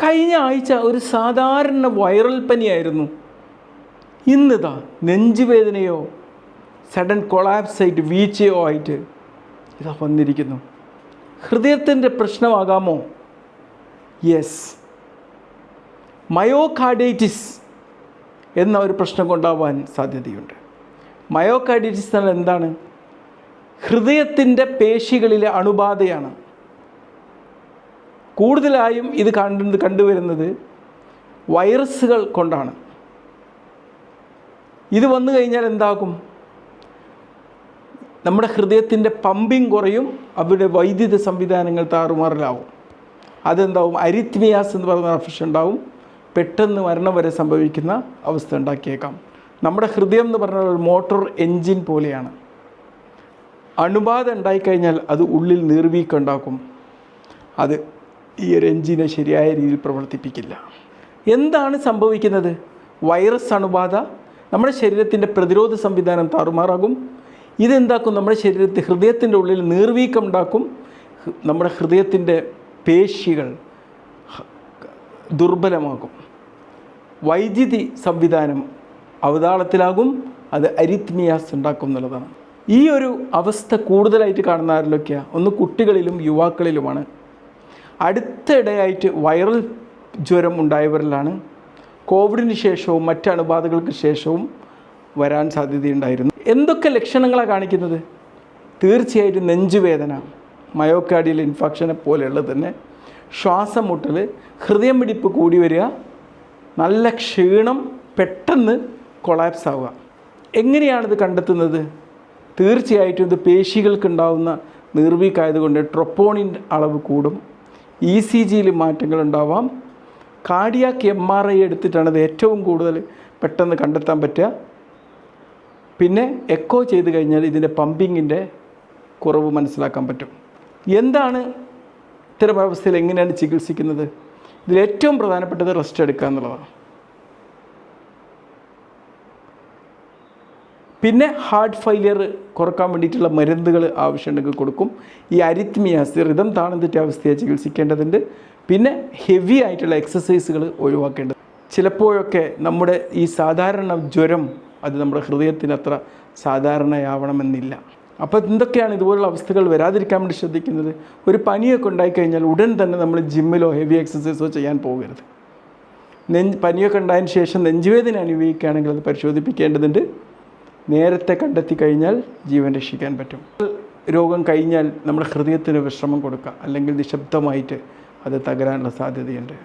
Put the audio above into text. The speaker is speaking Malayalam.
കഴിഞ്ഞ ആഴ്ച ഒരു സാധാരണ വൈറൽ പനിയായിരുന്നു. ഇന്നിതാ നെഞ്ചുവേദനയോ സഡൻ കൊളാപ്സ് ആയിട്ട് വീഴ്ചയോ ആയിട്ട് ഇതാ വന്നിരിക്കുന്നു. ഹൃദയത്തിൻ്റെ പ്രശ്നമാകാമോ? യെസ്. മയോകാർഡൈറ്റിസ് എന്ന ഒരു പ്രശ്നം കൊണ്ടാവാൻ സാധ്യതയുണ്ട്. മയോകാർഡൈറ്റിസ് എന്നാൽ എന്താണ്? ഹൃദയത്തിൻ്റെ പേശികളിലെ അണുബാധയാണ്. കൂടുതലായും ഇത് കണ്ടുവരുന്നത് വൈറസുകൾ കൊണ്ടാണ്. ഇത് വന്നു കഴിഞ്ഞാൽ എന്താകും? നമ്മുടെ ഹൃദയത്തിൻ്റെ പമ്പിങ് കുറയും, അവരുടെ വൈദ്യുത സംവിധാനങ്ങൾ താറുമാറിലാവും. അതെന്താവും? അരിത്മിയാസ് എന്ന് പറയുന്ന അഫക്ഷൻ ഉണ്ടാവും. പെട്ടെന്ന് മരണം വരെ സംഭവിക്കുന്ന അവസ്ഥ ഉണ്ടാക്കിയേക്കാം. നമ്മുടെ ഹൃദയം എന്ന് പറഞ്ഞാൽ ഒരു മോട്ടോർ എൻജിൻ പോലെയാണ്. അണുബാധ ഉണ്ടായിക്കഴിഞ്ഞാൽ അത് ഉള്ളിൽ നീർവീക്കം ഉണ്ടാക്കും. അത് ഈ ഒരു എൻജിനെ ശരിയായ രീതിയിൽ പ്രവർത്തിപ്പിക്കില്ല. എന്താണ് സംഭവിക്കുന്നത്? വൈറസ് അണുബാധ നമ്മുടെ ശരീരത്തിൻ്റെ പ്രതിരോധ സംവിധാനം താറുമാറാകും. ഇതെന്താക്കും? നമ്മുടെ ശരീരത്തിൽ ഹൃദയത്തിൻ്റെ ഉള്ളിൽ നീർവീക്കം ഉണ്ടാക്കും. നമ്മുടെ ഹൃദയത്തിൻ്റെ പേശികൾ ദുർബലമാകും. വൈദ്യുതി സംവിധാനം അവതാളത്തിലാകും. അത് അരിത്മിയാസ് ഉണ്ടാക്കും എന്നുള്ളതാണ്. ഈ ഒരു അവസ്ഥ കൂടുതലായിട്ട് കാണുന്ന ആരിലൊക്കെയാണ്? ഒന്ന് കുട്ടികളിലും യുവാക്കളിലുമാണ്. അടുത്തിടെയായിട്ട് വൈറൽ ജ്വരം ഉണ്ടായവരിലാണ്. കോവിഡിന് ശേഷവും മറ്റ് അണുബാധകൾക്ക് ശേഷവും വരാൻ സാധ്യതയുണ്ടായിരുന്നു. എന്തൊക്കെ ലക്ഷണങ്ങളാണ് കാണിക്കുന്നത്? തീർച്ചയായിട്ടും നെഞ്ചുവേദന, മയോകാർഡിയൽ ഇൻഫെക്ഷനെ പോലെയുള്ളത് തന്നെ, ശ്വാസം മുട്ടൽ, ഹൃദയമിടിപ്പ് കൂടി വരിക, നല്ല ക്ഷീണം, പെട്ടെന്ന് കൊളാപ്സ് ആവുക. എങ്ങനെയാണിത് കണ്ടെത്തുന്നത്? തീർച്ചയായിട്ടും ഇത് പേശികൾക്കുണ്ടാവുന്ന നീർവീക്കായതുകൊണ്ട് ട്രോപ്പോണിൻ അളവ് കൂടും. ECGയിൽ മാറ്റങ്ങളുണ്ടാവാം. കാർഡിയാക്ക് MRI എടുത്തിട്ടാണ് ഇത് ഏറ്റവും കൂടുതൽ പെട്ടെന്ന് കണ്ടെത്താൻ പറ്റുക. പിന്നെ എക്കോ ചെയ്ത് കഴിഞ്ഞാൽ ഇതിൻ്റെ പമ്പിങ്ങിൻ്റെ കുറവ് മനസ്സിലാക്കാൻ പറ്റും. എന്താണ് ഇത്തരം അവസ്ഥയിൽ എങ്ങനെയാണ് ചികിത്സിക്കുന്നത്? ഇതിലേറ്റവും പ്രധാനപ്പെട്ടത് റെസ്റ്റ് എടുക്കുക എന്നുള്ളതാണ്. പിന്നെ ഹാർട്ട് ഫെയിലിയർ കുറക്കാൻ വേണ്ടിയിട്ടുള്ള മരുന്നുകൾ ആവശ്യമുണ്ടെങ്കിൽ കൊടുക്കും. ഈ അരിത്മിയാസ്, റിതം താളം തെറ്റിയ അവസ്ഥയെ ചികിത്സിക്കേണ്ടതുണ്ട്. പിന്നെ ഹെവി ആയിട്ടുള്ള എക്സസൈസുകൾ ഒഴിവാക്കേണ്ടത്. ചിലപ്പോഴൊക്കെ നമ്മുടെ ഈ സാധാരണ ജ്വരം അത് നമ്മുടെ ഹൃദയത്തിന് അത്ര സാധാരണയാവണമെന്നില്ല. അപ്പോൾ എന്തൊക്കെയാണ് ഇതുപോലുള്ള അവസ്ഥകൾ വരാതിരിക്കാൻ വേണ്ടി ശ്രദ്ധിക്കുന്നത്? ഒരു പനിയൊക്കെ ഉണ്ടായിക്കഴിഞ്ഞാൽ ഉടൻ തന്നെ നമ്മൾ ജിമ്മിലോ ഹെവി എക്സസൈസോ ചെയ്യാൻ പോകരുത്. പനിയൊക്കെ ഉണ്ടായതിന് ശേഷം നെഞ്ചുവേദന അനുഭവിക്കുകയാണെങ്കിൽ അത് പരിശോധിപ്പിക്കേണ്ടതുണ്ട്. നേരത്തെ കണ്ടെത്തി കഴിഞ്ഞാൽ ജീവൻ രക്ഷിക്കാൻ പറ്റും. രോഗം കഴിഞ്ഞാൽ നമ്മുടെ ഹൃദയത്തിന് വിശ്രമം കൊടുക്കുക, അല്ലെങ്കിൽ നിശബ്ദമായിട്ട് അത് തകരാനുള്ള സാധ്യതയുണ്ട്.